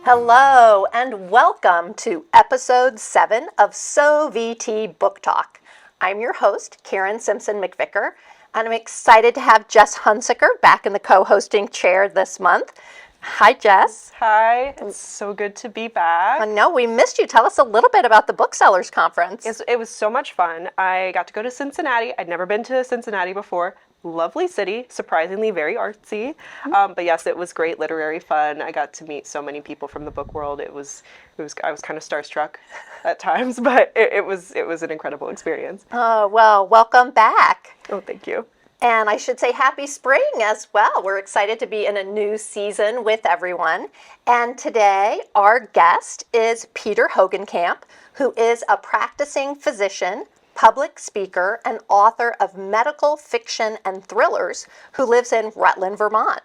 Hello and welcome to episode 7 of SoVT Book Talk. I'm your host, Karen Simpson McVicker, and I'm excited to have Jess Hunsaker back in the co-hosting chair this month. Hi, Jess. Hi, it's so good to be back. I know, we missed you. Tell us a little bit about the Booksellers Conference. It was so much fun. I got to go to Cincinnati. I'd never been to Cincinnati before. Lovely city, surprisingly very artsy. But yes, it was great literary fun. I got to meet so many people from the book world. I was kind of starstruck at times, but it was an incredible experience. Oh, well, welcome back. Oh, thank you. And I should say happy spring as well. We're excited to be in a new season with everyone. And today our guest is Peter Hogenkamp, who is a practicing physician, public speaker, and author of medical fiction and thrillers who lives in Rutland, Vermont.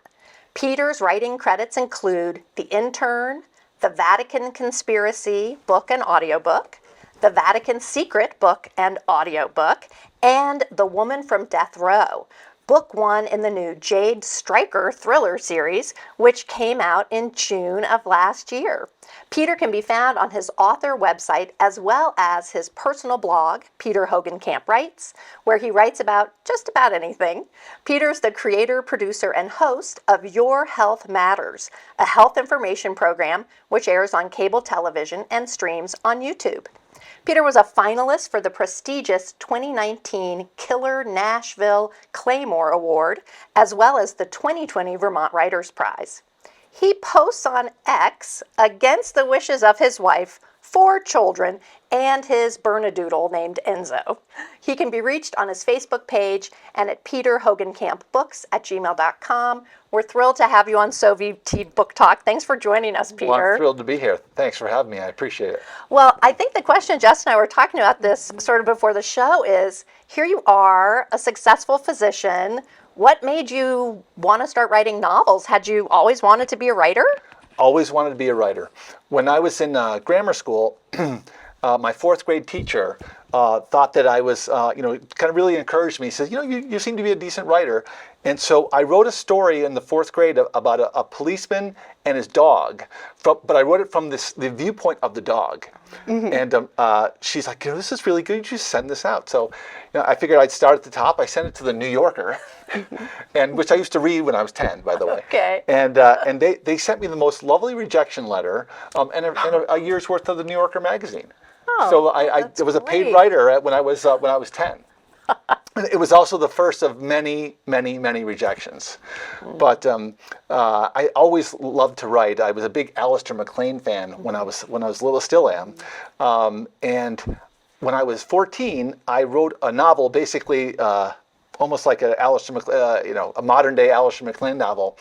Peter's writing credits include The Intern, The Vatican Conspiracy book and audiobook, The Vatican Secret book and audiobook, and The Woman from Death Row, book 1 in the new Jade Stryker thriller series, which came out in June of last year. Peter can be found on his author website as well as his personal blog, Peter Hogenkamp Writes, where he writes about just about anything. Peter's the creator, producer, and host of Your Health Matters, a health information program which airs on cable television and streams on YouTube. Peter was a finalist for the prestigious 2019 Killer Nashville Claymore Award, as well as the 2020 Vermont Writers' Prize. He posts on X against the wishes of his wife, 4 children, and his Bernedoodle named Enzo. He can be reached on his Facebook page and at peterhogenkampbooks@gmail.com. We're thrilled to have you on SoVT Book Talk. Thanks for joining us, Peter. Well, I'm thrilled to be here. Thanks for having me. I appreciate it. Well, I think the question Jess and I were talking about this sort of before the show is, here you are, a successful physician. What made you want to start writing novels? Had you always wanted to be a writer? Always wanted to be a writer. When I was in grammar school, my 4th grade teacher thought that I was, kind of really encouraged me. He says, you seem to be a decent writer. And so I wrote a story in the 4th grade about a policeman and his dog, but I wrote it from the viewpoint of the dog. Mm-hmm. And she's like, this is really good. You should send this out. So I figured I'd start at the top. I sent it to the New Yorker, and which I used to read when I was 10, by the way. Okay. And they sent me the most lovely rejection letter and a year's worth of the New Yorker magazine. Oh, so I was a paid writer when I was 10. It was also the first of many, many, many rejections. But I always loved to write. I was a big Alistair MacLean fan when I was little, still am. And when I was 14, I wrote a novel, basically almost like a modern day Alistair MacLean novel.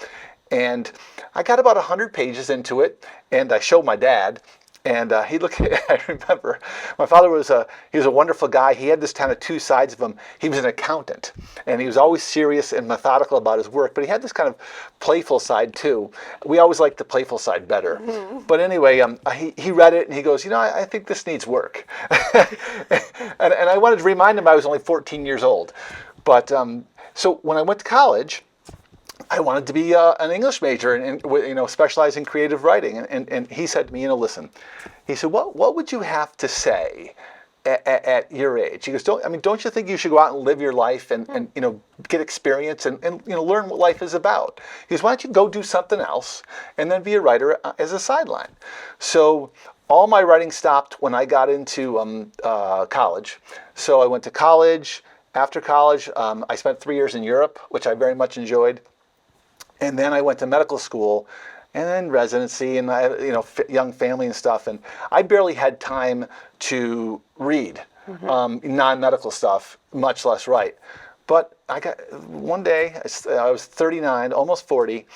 And I got about 100 pages into it, and I showed my dad. And he looked at it. I remember my father was a wonderful guy. He had this kind of 2 sides of him. He was an accountant, and he was always serious and methodical about his work, but he had this kind of playful side too. We always liked the playful side better. Mm-hmm. But anyway, he read it and he goes, I think this needs work. and I wanted to remind him I was only 14 years old. But so when I went to college, I wanted to be an English major and specialize in creative writing. And he said to me, listen, he said, what would you have to say at your age? He goes, don't you think you should go out and live your life and get experience and learn what life is about? He goes, why don't you go do something else and then be a writer as a sideline? So all my writing stopped when I got into college. So I went to college. After college, I spent 3 years in Europe, which I very much enjoyed. And then I went to medical school and then residency and I had, young family and stuff. And I barely had time to read non-medical stuff, much less write. But one day, I was 39, almost 40,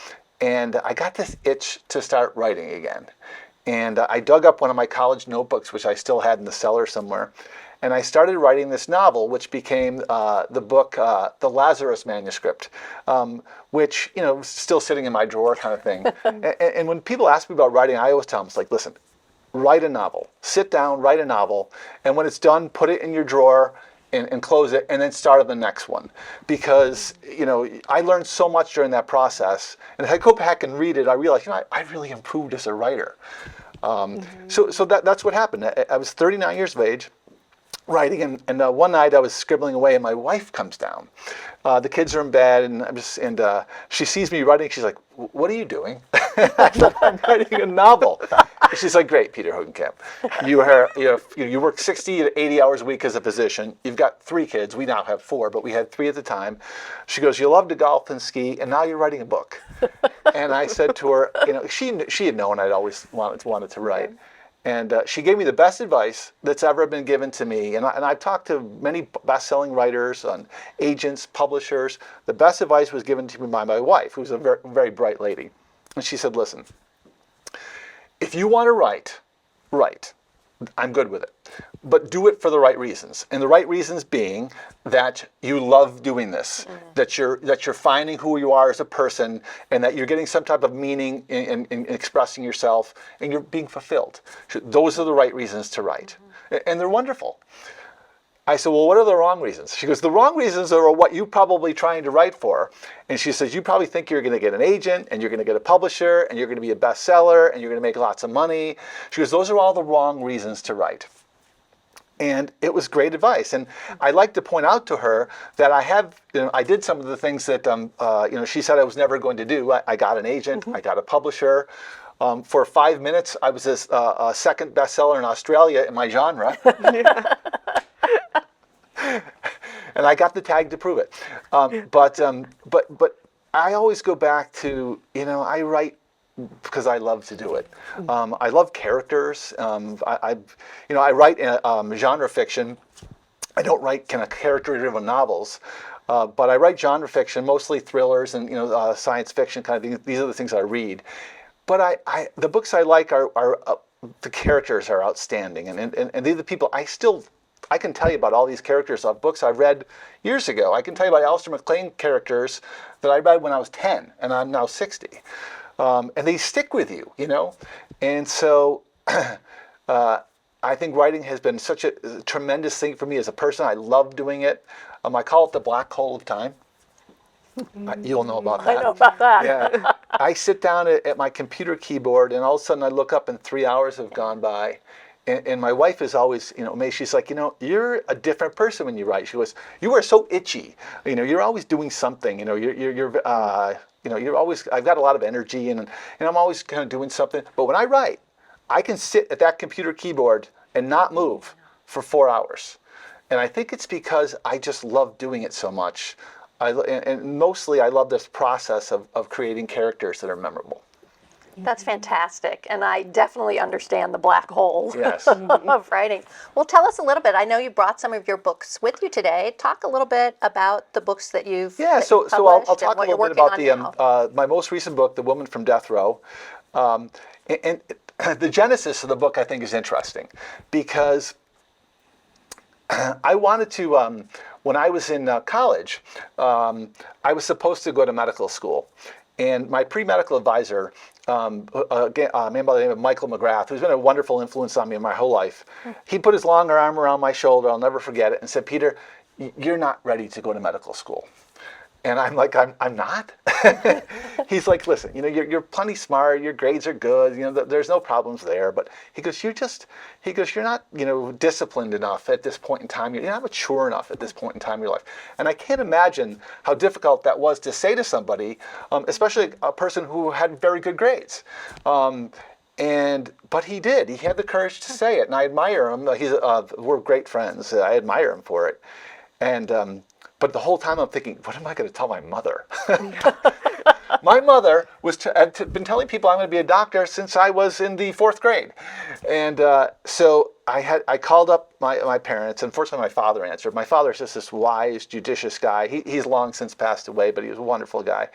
and I got this itch to start writing again. And I dug up one of my college notebooks, which I still had in the cellar somewhere. And I started writing this novel, which became the book, The Lazarus Manuscript, which, is still sitting in my drawer kind of thing. And when people ask me about writing, I always tell them, it's like, listen, write a novel. Sit down, write a novel. And when it's done, put it in your drawer and close it and then start on the next one, because I learned so much during that process, and if I go back and read it, I realize I really improved as a writer. So that's what happened. I was 39 years of age, writing, and one night I was scribbling away, and my wife comes down. The kids are in bed, and she sees me writing. She's like, "What are you doing?" I said, "I'm writing a novel." She's like, "Great, Peter Hogenkamp. You work 60 to 80 hours a week as a physician. You've got 3 kids. We now have 4, but we had 3 at the time." She goes, "You love to golf and ski, and now you're writing a book." And I said to her, she had known I'd always wanted to write. And she gave me the best advice that's ever been given to me. And I've talked to many best-selling writers, agents, publishers. The best advice was given to me by my wife, who's a very, very bright lady. And she said, "Listen, if you want to write, I'm good with it. But do it for the right reasons." And the right reasons being that you love doing this, that you're finding who you are as a person, and that you're getting some type of meaning in expressing yourself, and you're being fulfilled. Those are the right reasons to write. And they're wonderful. I said, "Well, what are the wrong reasons?" She goes, "The wrong reasons are what you're probably trying to write for." And she says, "You probably think you're going to get an agent, and you're going to get a publisher, and you're going to be a bestseller, and you're going to make lots of money." She goes, "Those are all the wrong reasons to write." And it was great advice. And I like to point out to her that I did some of the things that she said I was never going to do. I got an agent, I got a publisher. For 5 minutes, I was a second bestseller in Australia in my genre. And I got the tag to prove it. But I always go back to, I write because I love to do it. I love characters. I write genre fiction. I don't write kind of character-driven novels, but I write genre fiction, mostly thrillers and science fiction kind of things. These are the things I read. But the books I like are the characters are outstanding, and these are the people I can tell you about all these characters of books I read years ago. I can tell you about Alistair MacLean characters that I read when I was 10, and I'm now 60. And they stick with you, And so I think writing has been such a tremendous thing for me as a person. I love doing it. I call it the black hole of time. You'll know about that. I know about that. Yeah. I sit down at my computer keyboard, and all of a sudden I look up and 3 hours have gone by. And my wife is always, amazed. She's like, you're a different person when you write. She goes, "You are so itchy. You're always doing something. You're always. I've got a lot of energy, and I'm always kind of doing something. But when I write, I can sit at that computer keyboard and not move for 4 hours. And I think it's because I just love doing it so much. And mostly, I love this process of creating characters that are memorable." That's fantastic, and I definitely understand the black hole Yes. of writing. Well, tell us a little bit. I know you brought some of your books with you today. Talk a little bit about the books that you've so published I'll talk and a what little you're bit about working on now. my most recent book, The Woman from Death Row. And the genesis of the book, I think, is interesting because I wanted to, when I was in college, I was supposed to go to medical school. And my pre-medical advisor, a man by the name of Michael McGrath, who's been a wonderful influence on me my whole life, he put his long arm around my shoulder, I'll never forget it, and said, "Peter, you're not ready to go to medical school." And I'm like, I'm not? He's like, "Listen, you're plenty smart, your grades are good, there's no problems there." But he goes, you're not, disciplined enough at this point in time. You're not mature enough at this point in time in your life. And I can't imagine how difficult that was to say to somebody, especially a person who had very good grades. But he did. He had the courage to say it, and I admire him. We're great friends. I admire him for it. But the whole time I'm thinking, what am I going to tell my mother? My mother had been telling people I'm going to be a doctor since I was in the 4th grade. And so I called up my parents. Unfortunately, my father answered. My father's just this wise, judicious guy. He's long since passed away, but he was a wonderful guy.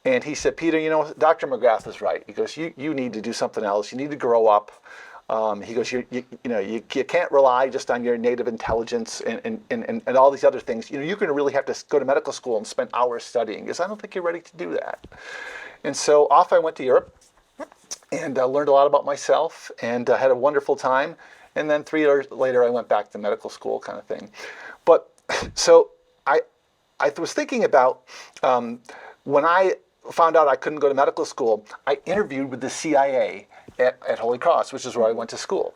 And he said, "Peter, Dr. McGrath was right." He goes, you need to do something else. You need to grow up. He goes, you can't rely just on your native intelligence and all these other things. You're going to really have to go to medical school and spend hours studying. He goes, "I don't think you're ready to do that." And so off I went to Europe and learned a lot about myself and had a wonderful time. And then 3 years later, I went back to medical school kind of thing. But so I was thinking about when I found out I couldn't go to medical school, I interviewed with the CIA at Holy Cross, which is where I went to school.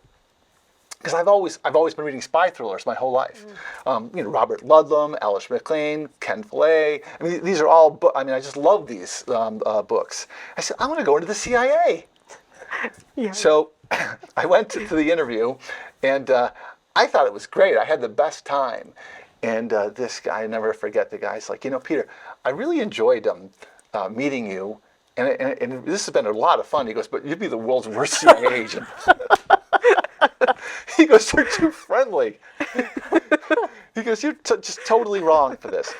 Because I've always been reading spy thrillers my whole life. Robert Ludlum, Alice MacLean, Ken Follett. I mean, these are all I just love these books. I said, I want to go into the CIA. Yeah. So I went to the interview, and I thought it was great. I had the best time. And this guy, I never forget, the guy's like, Peter, I really enjoyed meeting you. And this has been a lot of fun. He goes, but you'd be the world's worst CIA agent. He goes, you're too friendly. He goes, you're just totally wrong for this.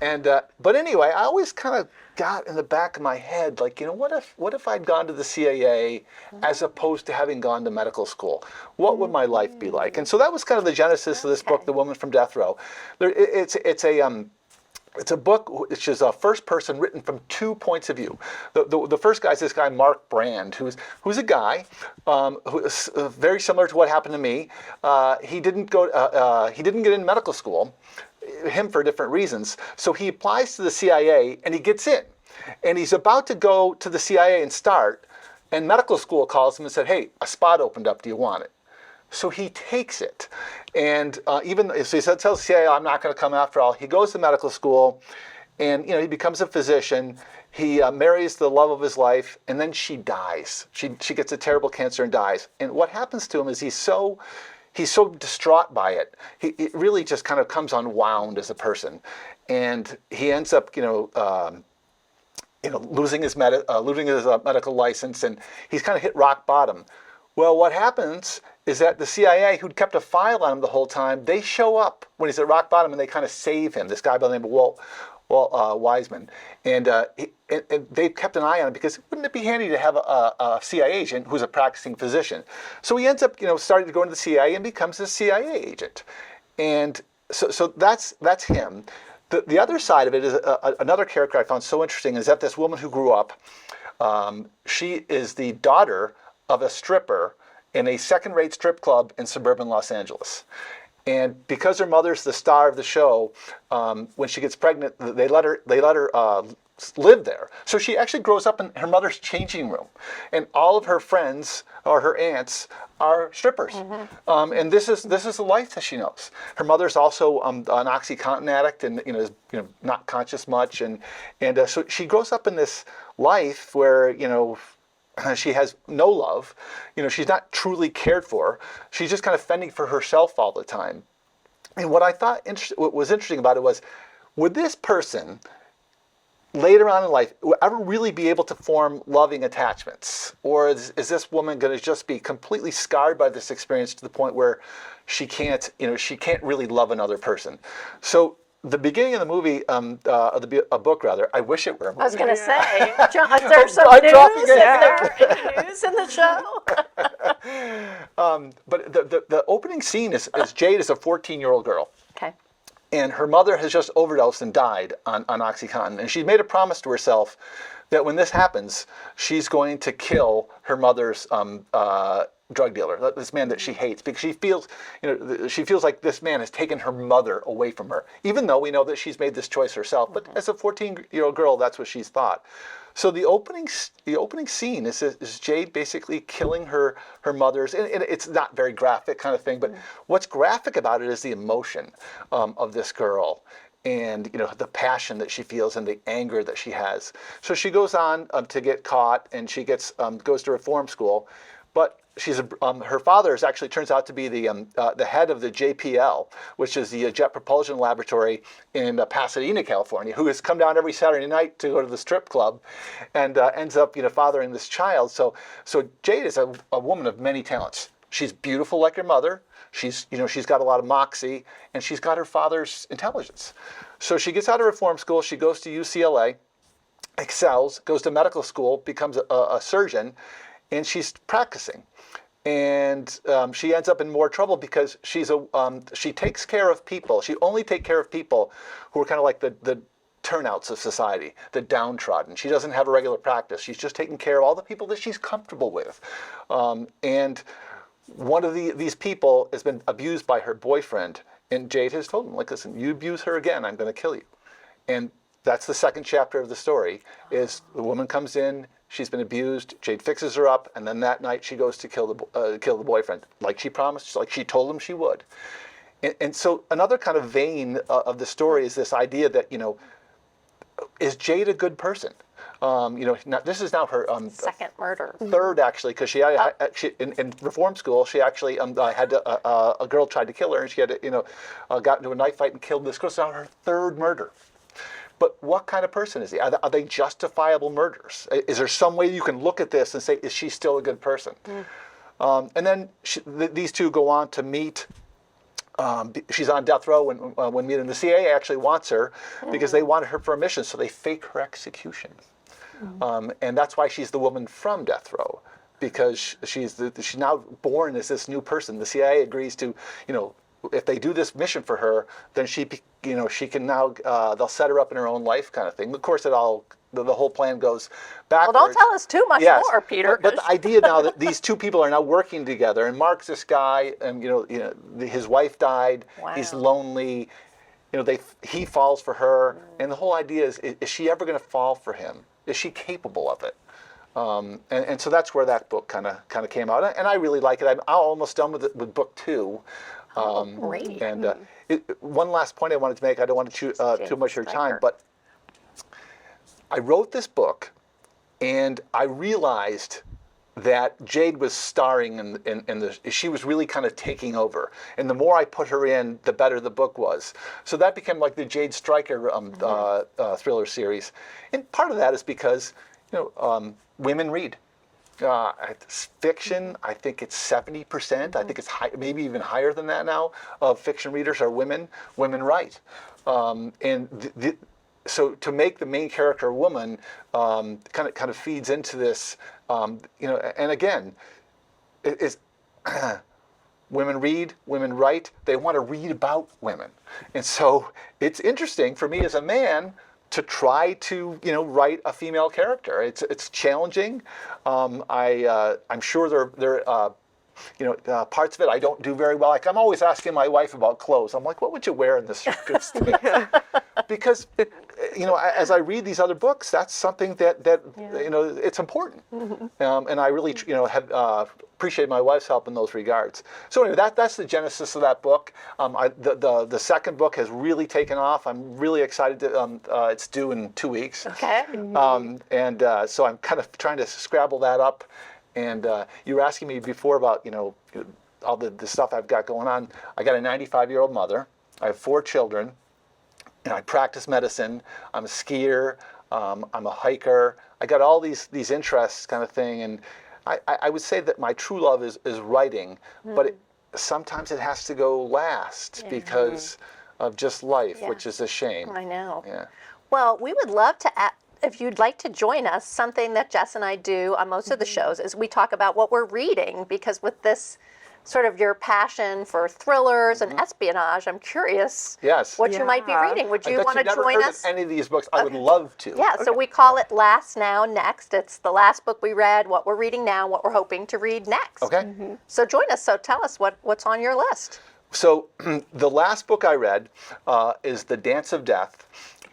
And but anyway, I always kind of got in the back of my head, like, what if I'd gone to the CIA as opposed to having gone to medical school? What would my life be like? And so that was kind of the genesis of this book, The Woman from Death Row. It's a book which is a first person written from 2 points of view. The first guy is this guy, Mark Brand, who's a guy who is very similar to what happened to me. He didn't get into medical school, him for different reasons. So he applies to the CIA and he gets in. And he's about to go to the CIA and start, and medical school calls him and said, hey, a spot opened up, do you want it? So he takes it, and so he tells the CIA, I'm not going to come after all. He goes to medical school, and he becomes a physician. He marries the love of his life, and then she dies. She gets a terrible cancer and dies. And what happens to him is he's so distraught by it. It really just kind of comes unwound as a person, and he ends up losing his medical license, and he's kind of hit rock bottom. Well, what happens is that the CIA, who'd kept a file on him the whole time, they show up when he's at rock bottom and they kind of save him. This guy by the name of Walt Wiseman. And they've kept an eye on him because wouldn't it be handy to have a CIA agent who's a practicing physician? So he ends up, starting to go into the CIA and becomes a CIA agent. And so that's him. The other side of it is another character I found so interesting is that this woman who grew up, she is the daughter of a stripper in a second-rate strip club in suburban Los Angeles. And because her mother's the star of the show, when she gets pregnant, they let her live there. So she actually grows up in her mother's changing room, and all of her friends or her aunts are strippers. And this is the life that she knows. Her mother's also an OxyContin addict, and is not conscious much, and so she grows up in this life where she has no love. She's not truly cared for. She's just kind of fending for herself all the time. And what I thought what was interesting about it was, would this person later on in life ever really be able to form loving attachments? Or is this woman going to just be completely scarred by this experience to the point where she can't really love another person? So the beginning of the movie, a book rather, I wish it were a movie. I was going to say, John, is there some I'm news? dropping Is it. there any news in the show? But the opening scene is Jade is a 14-year-old girl. Okay. And her mother has just overdosed and died on OxyContin. And she's made a promise to herself that when this happens, she's going to kill her mother's drug dealer, this man that she hates, because she feels like this man has taken her mother away from her, even though we know that she's made this choice herself. But as a 14-year-old girl, that's what she's thought. So the opening scene is Jade basically killing her mother's, and it's not very graphic kind of thing, but what's graphic about it is the emotion of this girl, and the passion that she feels and the anger that she has. So she goes on to get caught, and she goes to reform school, but her father turns out to be the head of the JPL, which is the Jet Propulsion Laboratory in Pasadena, California, who has come down every Saturday night to go to the strip club, and ends up fathering this child. So Jade is a woman of many talents. She's beautiful like her mother. She's got a lot of moxie, and she's got her father's intelligence. So she gets out of reform school. She goes to UCLA, excels, goes to medical school, becomes a surgeon, and she's practicing. And she ends up in more trouble because she takes care of people. She only takes care of people who are kind of like the turnouts of society, the downtrodden. She doesn't have a regular practice. She's just taking care of all the people that she's comfortable with. And one of these people has been abused by her boyfriend, And Jade has told him, like, listen, you abuse her again, I'm going to kill you. And that's the second chapter of the story, is the woman comes in, she's been abused, Jade fixes her up, and then that night she goes to kill the boyfriend, like she promised, like she told him she would. And so another kind of vein of the story is this idea that, you know, is Jade a good person? You know, this is now her second murder. third, actually, because she in reform school, she actually had a girl tried to kill her, and she had to, you know, got into a knife fight and killed this girl. So now her third murder. But what kind of person is he? Are they justifiable murders? Is there some way you can look at this and say, is she still a good person? And then these two go on to meet. She's on death row when meeting. The CIA actually wants her because they wanted her for a mission, so they fake her execution. And that's why she's the woman from death row, because she's now born as this new person. The CIA agrees to, you know, if they do this mission for her, then she can now, they'll set her up in her own life kind of thing. Of course, the whole plan goes backwards. Well, don't tell us too much more, Peter. But the idea now that these two people are now working together, and Mark's this guy, and his wife died. Wow. He's lonely. You know, he falls for her, and the whole idea is she ever going to fall for him? Is she capable of it? And so that's where that book kind of came out, and I really like it. I'm almost done with book 2. Great. And one last point I wanted to make. I don't want to chew too much of your time, but I wrote this book, and I realized that Jade was starring in the. She was really kind of taking over, and the more I put her in, the better the book was. So that became like the Jade Stryker thriller series, and part of that is because, you know, women read. Fiction, I think it's 70%. I think it's maybe even higher than that now. Of fiction readers are women. Women write, and so to make the main character a woman kind of feeds into this. You know, and again, it's women read, women write. They want to read about women, and so it's interesting for me as a man to try to, you know, write a female character. It's challenging. I'm sure there you know, parts of it I don't do very well. Like, I'm always asking my wife about clothes. I'm like, what would you wear in this circumstance? Because, you know, as I read these other books, that's something that you know, it's important. And I really, you know, have appreciate my wife's help in those regards. So anyway, that's the genesis of that book. The second book has really taken off. I'm really excited to, it's due in 2 weeks. Okay. So I'm kind of trying to scrabble that up. And you were asking me before about, you know, all the stuff I've got going on. I got a 95-year-old mother. I have 4 children. And I practice medicine. I'm a skier. I'm a hiker. I got all these interests kind of thing. And I would say that my true love is writing, but sometimes it has to go last because of just life, which is a shame. I know. Yeah. Well, we would love to, if you'd like to join us, something that Jess and I do on most of the shows is we talk about what we're reading, because with this sort of your passion for thrillers and espionage, I'm curious what you might be reading. Would you want to join us? Any of these books, I would love to. Yeah, so we call it Last Now Next. It's the last book we read, what we're reading now, what we're hoping to read next. Okay. So join us. So tell us what's on your list. So the last book I read is The Dance of Death.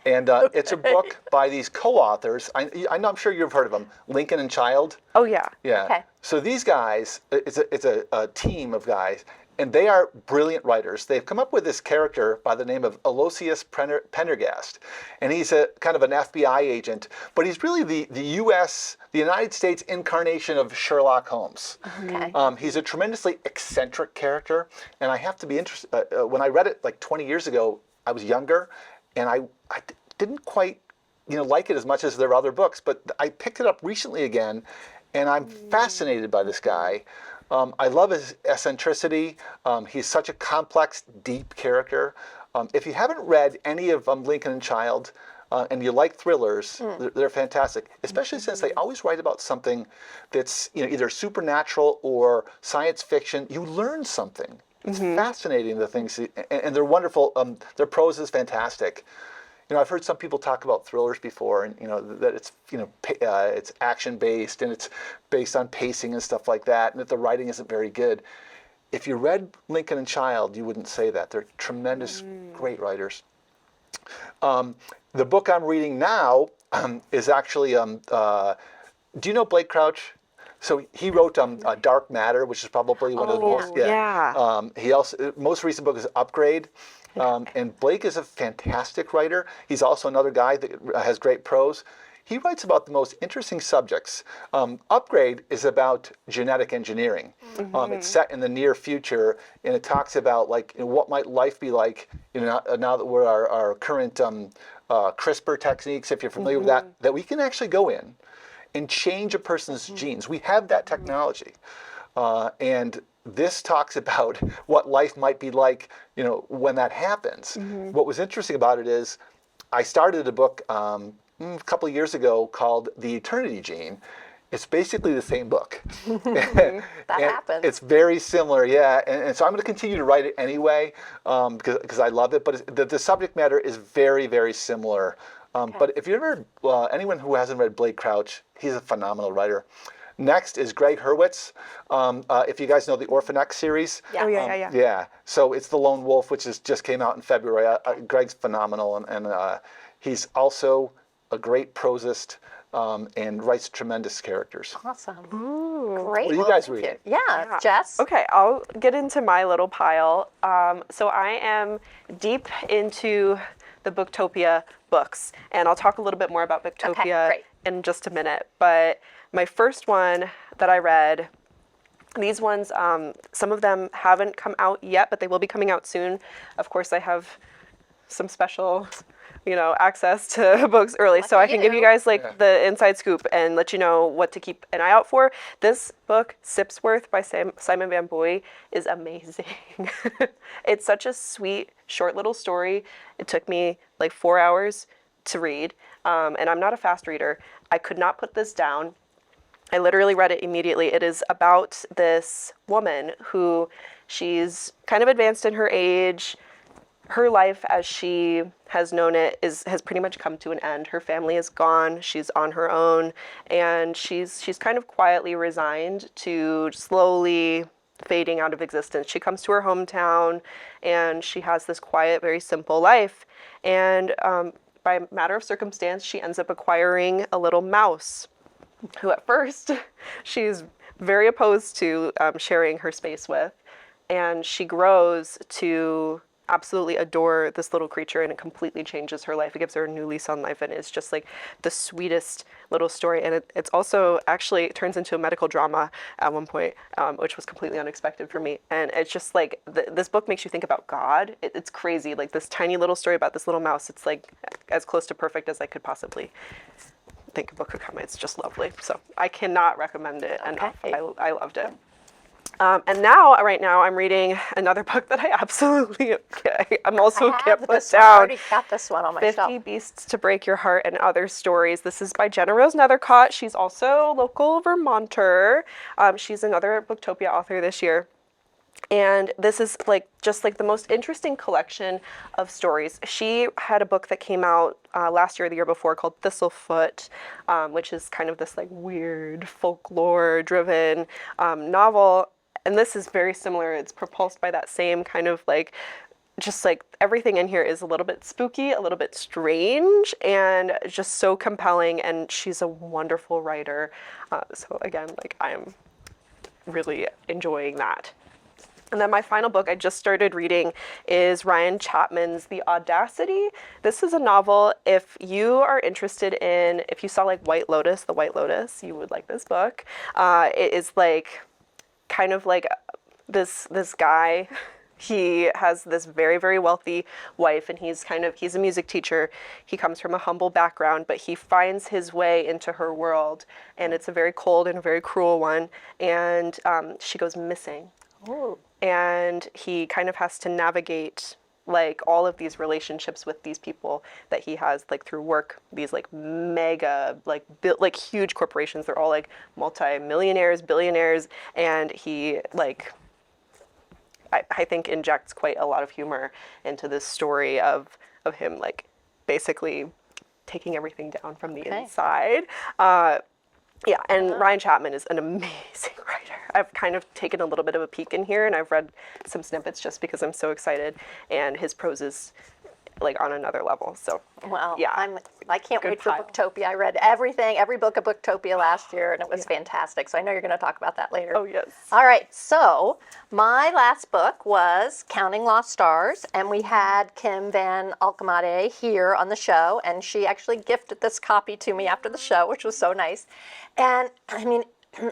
And it's a book by these co-authors. I'm sure you've heard of them, Lincoln and Child. Oh, yeah. Yeah. Okay. So these guys, it's a team of guys, and they are brilliant writers. They've come up with this character by the name of Aloysius Pendergast, and he's a kind of an FBI agent, but he's really the United States incarnation of Sherlock Holmes. Okay. He's a tremendously eccentric character, and I have to be interested. When I read it like 20 years ago, I was younger, and I didn't quite, you know, like it as much as their other books, but I picked it up recently again, and I'm fascinated by this guy. I love his eccentricity. He's such a complex, deep character. If you haven't read any of Lincoln and Child, and you like thrillers, they're fantastic, especially since they always write about something that's, you know, either supernatural or science fiction. You learn something. It's fascinating, the things, and they're wonderful. Their prose is fantastic. You know, I've heard some people talk about thrillers before, and, you know, that it's, you know, it's action based and it's based on pacing and stuff like that, and that the writing isn't very good. if you read Lincoln and Child, you wouldn't say that. They're tremendous, great writers. The book I'm reading now is actually, do you know Blake Crouch? So he wrote Dark Matter, which is probably one of the most, he also, most recent book is Upgrade. And Blake is a fantastic writer. He's also another guy that has great prose. He writes about the most interesting subjects. Upgrade is about genetic engineering. It's set in the near future, and it talks about what might life be like, now that we're our current CRISPR techniques, if you're familiar with that we can actually go in and change a person's genes. We have that technology, and this talks about what life might be like, when that happens. What was interesting about it is, I started a book a couple of years ago called The Eternity Gene. It's basically the same book. That happens. It's very similar, yeah. And so I'm going to continue to write it anyway because I love it. But the subject matter is very, very similar. But if you ever, anyone who hasn't read Blake Crouch, he's a phenomenal writer. Next is Greg Hurwitz. If you guys know the Orphan X series. Yeah. Yeah. So it's The Lone Wolf, which just came out in February. Greg's phenomenal, and he's also a great prosist and writes tremendous characters. Awesome. Great. What do you guys read? Yeah, Jess? Okay, I'll get into my little pile. So I am deep into the Booktopia books, and I'll talk a little bit more about Booktopia in just a minute. But my first one that I read, these ones, some of them haven't come out yet, but they will be coming out soon. Of course, I have some special, access to books early, so I can give you guys the inside scoop and let you know what to keep an eye out for. This book, Sipsworth by Simon Van Boy, is amazing. It's such a sweet, short little story. It took me 4 hours to read, and I'm not a fast reader. I could not put this down. I literally read it immediately. It is about this woman who, she's kind of advanced in her age. Her life as she has known it has pretty much come to an end. Her family is gone. She's on her own, and she's kind of quietly resigned to slowly fading out of existence. She comes to her hometown, and she has this quiet, very simple life. And by a matter of circumstance, she ends up acquiring a little mouse, who at first she's very opposed to sharing her space with. And she grows to absolutely adore this little creature, and it completely changes her life. It gives her a new lease on life, and it's just the sweetest little story. And it's also actually turns into a medical drama at one point, which was completely unexpected for me. And it's just this book makes you think about God. It's crazy, this tiny little story about this little mouse. It's as close to perfect as I could possibly think a book could come. It's just lovely. So I cannot recommend it enough. I loved it. And right now, I'm reading another book that I absolutely, I'm also can't put down. I already got this one on my 50 shelf. Beasts to Break Your Heart and Other Stories. This is by Jenna Rose Nethercott. She's also a local Vermonter. She's another Booktopia author this year. And this is just the most interesting collection of stories. She had a book that came out last year or the year before called Thistlefoot, which is kind of this weird folklore-driven novel. And this is very similar. It's propulsed by that same kind of everything in here is a little bit spooky, a little bit strange, and just so compelling. And she's a wonderful writer. So again, I am really enjoying that. And then my final book I just started reading is Ryan Chapman's The Audacity. This is a novel. If you are interested in, if you saw White Lotus, The White Lotus, you would like this book. It is kind of this guy. He has this very, very wealthy wife, and he's a music teacher. He comes from a humble background, but he finds his way into her world, and it's a very cold and a very cruel one. And she goes missing. Oh. And he kind of has to navigate all of these relationships with these people that he has through work, these mega huge corporations. They're all multi-millionaires, billionaires, and he I think injects quite a lot of humor into this story of him basically taking everything down from the inside. Yeah, and Ryan Chapman is an amazing writer. I've kind of taken a little bit of a peek in here, and I've read some snippets just because I'm so excited, and his prose is like on another level. So Well, yeah, I can't Good wait for pile. Booktopia. I read every book of Booktopia last year, and it was fantastic. So I know you're going to talk about that later. Oh, yes. All right. So my last book was Counting Lost Stars, and we had Kim Van Alkemade here on the show, and she actually gifted this copy to me after the show, which was so nice. And I mean,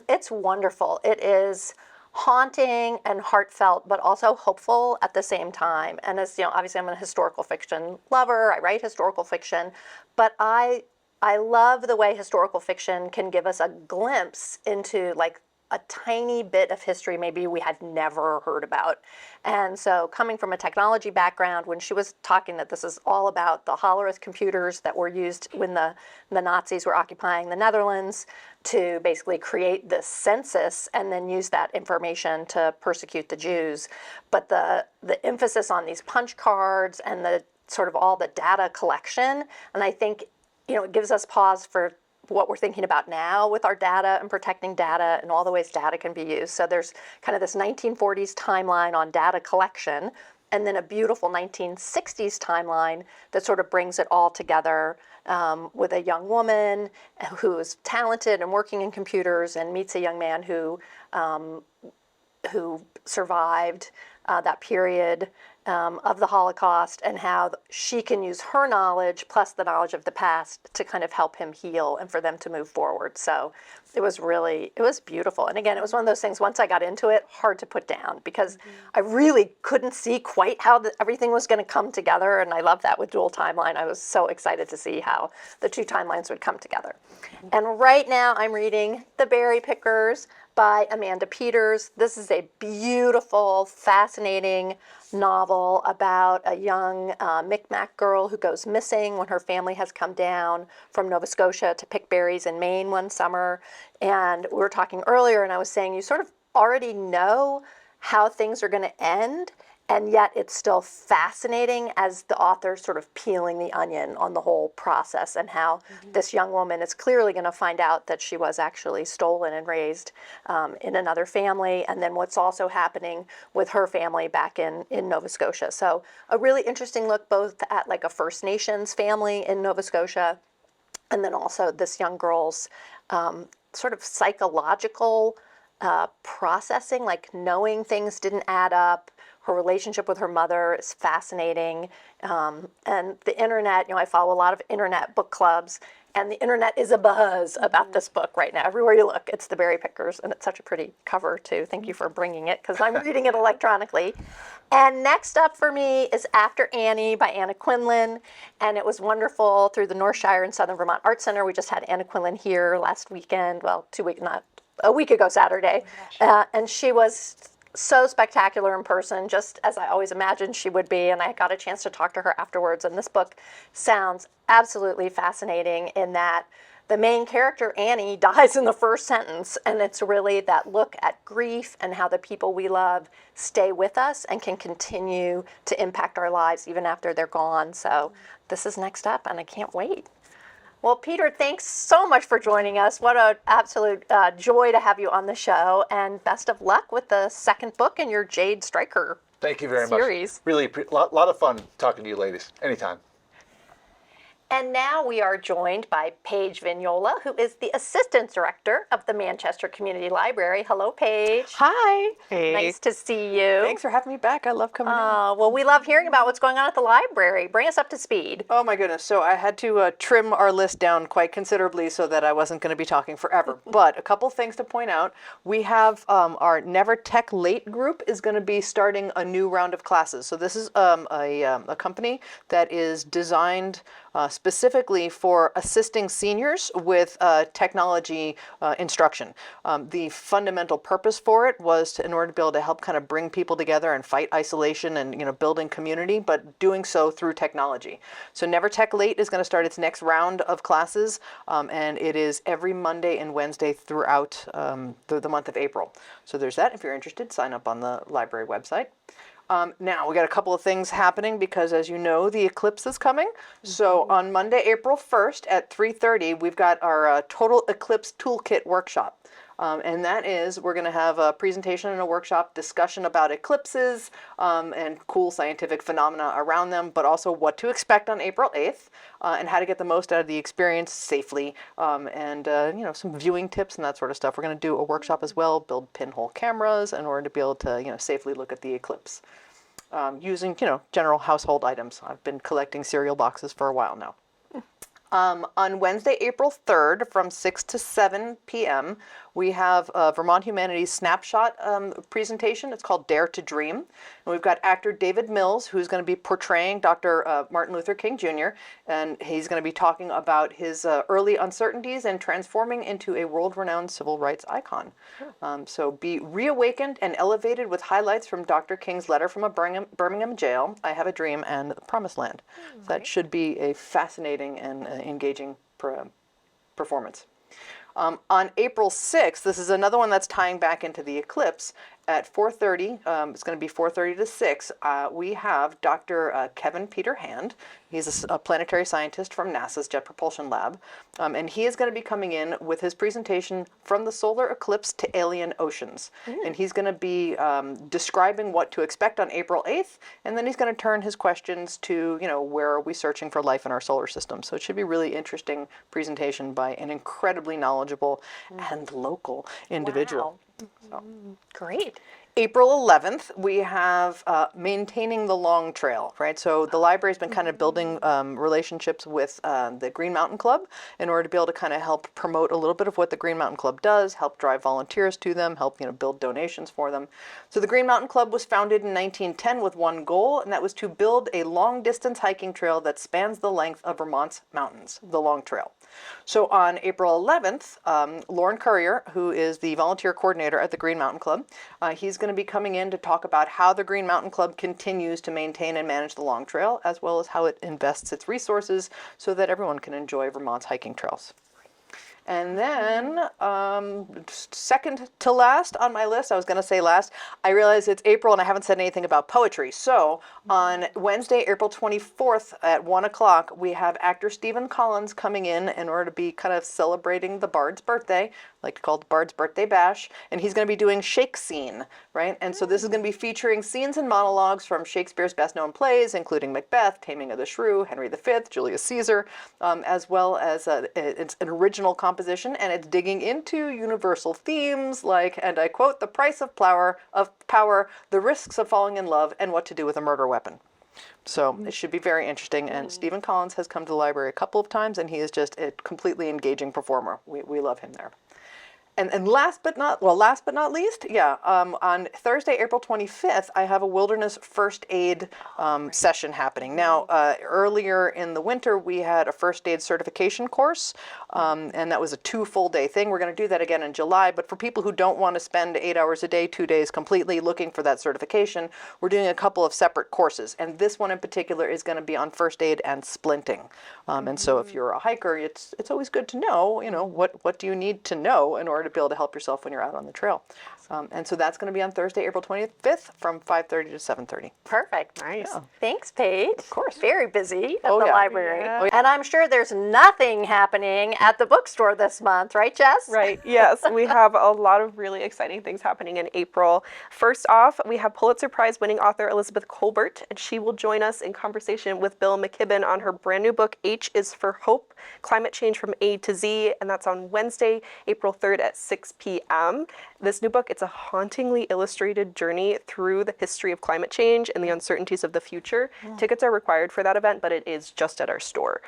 it's wonderful. It is haunting and heartfelt, but also hopeful at the same time. And as you know, obviously I'm a historical fiction lover. I write historical fiction, but I love the way historical fiction can give us a glimpse into like a tiny bit of history maybe we had never heard about. And so coming from a technology background, when she was talking that this is all about the Hollerith computers that were used when the Nazis were occupying the Netherlands to basically create this census and then use that information to persecute the Jews. But the emphasis on these punch cards and the sort of all the data collection, and I think, you know, it gives us pause for what we're thinking about now with our data and protecting data and all the ways data can be used. So there's kind of this 1940s timeline on data collection, and then a beautiful 1960s timeline that sort of brings it all together with a young woman who's talented and working in computers and meets a young man who survived that period of the Holocaust, and how she can use her knowledge plus the knowledge of the past to kind of help him heal and for them to move forward. So it was beautiful. And again, it was one of those things, once I got into it, hard to put down because I really couldn't see quite how everything was going to come together. And I love that with dual timeline. I was so excited to see how the two timelines would come together. And right now I'm reading The Berry Pickers by Amanda Peters. This is a beautiful, fascinating novel about a young Micmac girl who goes missing when her family has come down from Nova Scotia to pick berries in Maine one summer. And we were talking earlier, and I was saying you sort of already know how things are going to end, and yet it's still fascinating as the author sort of peeling the onion on the whole process and how this young woman is clearly going to find out that she was actually stolen and raised in another family, and then what's also happening with her family back in Nova Scotia. So a really interesting look both at like a First Nations family in Nova Scotia, and then also this young girl's sort of psychological processing, like knowing things didn't add up. Her relationship with her mother is fascinating. And the internet, you know, I follow a lot of internet book clubs, and the internet is abuzz about this book right now. Everywhere you look, it's The Berry Pickers, and it's such a pretty cover, too. Thank you for bringing it, because I'm reading it electronically. And next up for me is After Annie by Anna Quinlan, and it was wonderful through the Northshire and Southern Vermont Art Center. We just had Anna Quinlan here last weekend, well, a week ago Saturday, and she was so spectacular in person, just as I always imagined she would be, and I got a chance to talk to her afterwards. And this book sounds absolutely fascinating in that the main character, Annie, dies in the first sentence, and it's really that look at grief and how the people we love stay with us and can continue to impact our lives even after they're gone. So this is next up, and I can't wait. Well, Peter, thanks so much for joining us. What an absolute joy to have you on the show, and best of luck with the second book in your Jade Striker series. Thank you very much. Really, lot of fun talking to you ladies. Anytime. And now we are joined by Paige Vignola, who is the Assistant Director of the Manchester Community Library. Hello, Paige. Hi. Hey. Nice to see you. Thanks for having me back. I love coming in. Well, we love hearing about what's going on at the library. Bring us up to speed. Oh my goodness. So I had to trim our list down quite considerably so that I wasn't going to be talking forever. But a couple things to point out. We have our Never Tech Late group is going to be starting a new round of classes. So this is a company that is designed specifically for assisting seniors with technology instruction. The fundamental purpose for it was in order to be able to help kind of bring people together and fight isolation and, you know, building community, but doing so through technology. So Never Tech Late is going to start its next round of classes, and it is every Monday and Wednesday throughout the month of April. So there's that. If you're interested, sign up on the library website. Now, we got a couple of things happening because, as you know, the eclipse is coming. So on Monday, April 1st at 3:30, we've got our Total Eclipse Toolkit workshop. And that is, we're going to have a presentation and a workshop discussion about eclipses and cool scientific phenomena around them, but also what to expect on April 8th and how to get the most out of the experience safely and, you know, some viewing tips and that sort of stuff. We're going to do a workshop as well, build pinhole cameras in order to be able to, you know, safely look at the eclipse using, you know, general household items. I've been collecting cereal boxes for a while now. On Wednesday, April 3rd from 6 to 7 p.m., we have a Vermont Humanities Snapshot presentation. It's called Dare to Dream. And we've got actor David Mills, who's going to be portraying Dr. Martin Luther King Jr., and he's going to be talking about his early uncertainties and transforming into a world-renowned civil rights icon. So be reawakened and elevated with highlights from Dr. King's letter from a Birmingham jail, I Have a Dream, and The Promised Land. So that should be a fascinating and engaging performance. On April 6th, this is another one that's tying back into the eclipse. At 4:30, it's going to be 4:30 to 6, we have Dr. Kevin Peter Hand. He's a planetary scientist from NASA's Jet Propulsion Lab. And he is going to be coming in with his presentation From the Solar Eclipse to Alien Oceans. And he's going to be describing what to expect on April 8th. And then he's going to turn his questions to, you know, where are we searching for life in our solar system. So it should be a really interesting presentation by an incredibly knowledgeable and local individual. Wow. So. Great. April 11th, we have Maintaining the Long Trail, right? So the library's been kind of building relationships with the Green Mountain Club in order to be able to kind of help promote a little bit of what the Green Mountain Club does, help drive volunteers to them, help, you know, build donations for them. So the Green Mountain Club was founded in 1910 with one goal, and that was to build a long-distance hiking trail that spans the length of Vermont's mountains, the Long Trail. So on April 11th, Lauren Currier, who is the volunteer coordinator at the Green Mountain Club, he's going to be coming in to talk about how the Green Mountain Club continues to maintain and manage the Long Trail, as well as how it invests its resources so that everyone can enjoy Vermont's hiking trails. And then, second to last on my list, I was going to say last, I realize it's April and I haven't said anything about poetry. So on Wednesday, April 24th at 1 o'clock, we have actor Stephen Collins coming in order to be kind of celebrating the Bard's birthday. I like to call it the Bard's Birthday Bash. And he's going to be doing Shake Scene, right? And so this is going to be featuring scenes and monologues from Shakespeare's best-known plays, including Macbeth, Taming of the Shrew, Henry V, Julius Caesar, as well as it's an original composition, and it's digging into universal themes like, and I quote, the price of power, the risks of falling in love, and what to do with a murder weapon. So it should be very interesting. And Stephen Collins has come to the library a couple of times, and he is just a completely engaging performer. We love him there. And last but not least, on Thursday, April 25th, I have a wilderness first aid session happening. Now, earlier in the winter, we had a first aid certification course, and that was a 2 full-day thing. We're going to do that again in July, but for people who don't want to spend 8 hours a day, 2 days completely looking for that certification, we're doing a couple of separate courses, and this one in particular is going to be on first aid and splinting. And so if you're a hiker, it's always good to know, you know, what do you need to know in order to be able to help yourself when you're out on the trail. And so that's going to be on Thursday, April 25th from 5:30 to 7:30. Perfect. Nice. Yeah. Thanks, Paige. Of course. Very busy at Oh, the yeah. library. Yeah. And I'm sure there's nothing happening at the bookstore this month, right, Jess? Right, yes, we have a lot of really exciting things happening in April. First off, we have Pulitzer Prize winning author Elizabeth Colbert, and she will join us in conversation with Bill McKibben on her brand new book, H is for Hope, Climate Change from A to Z, and that's on Wednesday, April 3rd at 6 p.m. This new book, it's a hauntingly illustrated journey through the history of climate change and the uncertainties of the future. Tickets are required for that event, but it is just at our store.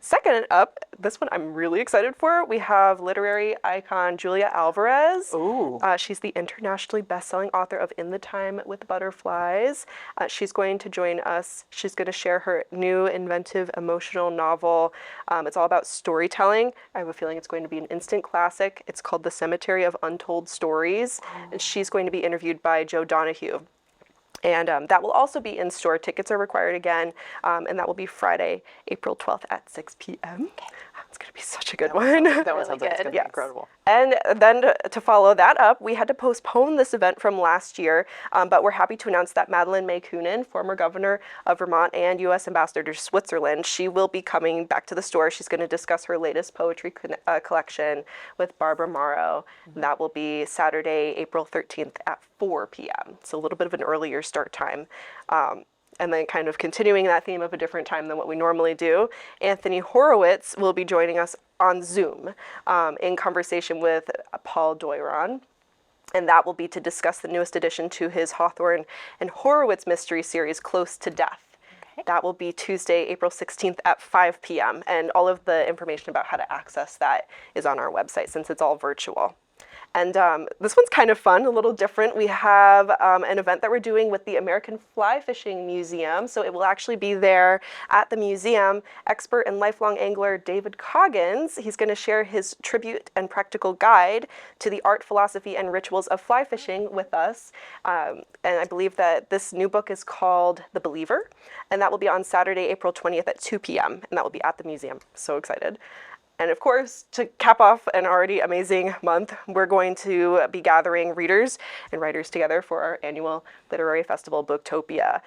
Second up, this one I'm really excited for. We have literary icon Julia Alvarez. Ooh. She's the internationally best-selling author of In the Time with Butterflies. She's going to join us. She's going to share her new inventive emotional novel. It's all about storytelling. I have a feeling it's going to be an instant classic. It's called The Cemetery of Untold Stories. And she's going to be interviewed by Joe Donahue. And that will also be in store. Tickets are required again, and that will be Friday, April 12th at 6 p.m. It's going to be such a good one. That one sounds like it's good. going to be incredible. And then to follow that up, we had to postpone this event from last year, but we're happy to announce that Madeleine May Kunin, former governor of Vermont and U.S. ambassador to Switzerland, she will be coming back to the store. She's going to discuss her latest poetry collection with Barbara Morrow. That will be Saturday, April 13th at 4 p.m. So a little bit of an earlier start time. And then kind of continuing that theme of a different time than what we normally do, Anthony Horowitz will be joining us on Zoom in conversation with Paul Doiron. And that will be to discuss the newest addition to his Hawthorne and Horowitz mystery series, Close to Death. Okay. That will be Tuesday, April 16th at 5 p.m. And all of the information about how to access that is on our website since it's all virtual. And this one's kind of fun, a little different. We have an event that we're doing with the American Fly Fishing Museum. So it will actually be there at the museum. Expert and lifelong angler David Coggins, he's going to share his tribute and practical guide to the art, philosophy, and rituals of fly fishing with us. And I believe that this new book is called The Believer. And that will be on Saturday, April 20th at 2 p.m. And that will be at the museum. So excited. And of course, to cap off an already amazing month, we're going to be gathering readers and writers together for our annual literary festival, Booktopia.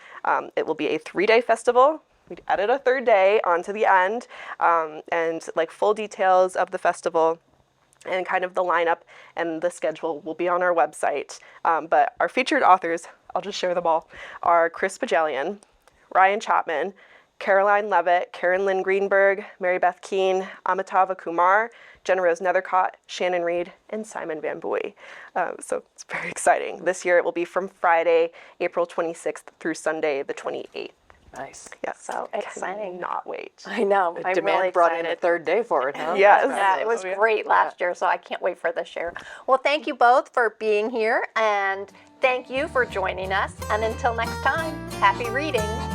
It will be a 3-day festival. We added a 3rd day onto the end, and like full details of the festival and kind of the lineup and the schedule will be on our website. But our featured authors, I'll just share them all, are Chris Bajalian, Ryan Chapman, Caroline Levitt, Karen Lynn Greenberg, Mary Beth Keene, Amitava Kumar, Jenna Rose Nethercott, Shannon Reed, and Simon Van Boy. So it's very exciting. This year it will be from Friday, April 26th through Sunday, the 28th. Nice. Yes. So exciting. Cannot wait. I know. I'm Demand really brought in excited. a 3rd day for it, huh? Yes. Yeah, it was great last year, so I can't wait for this year. Well, thank you both for being here, and thank you for joining us. And until next time, happy reading.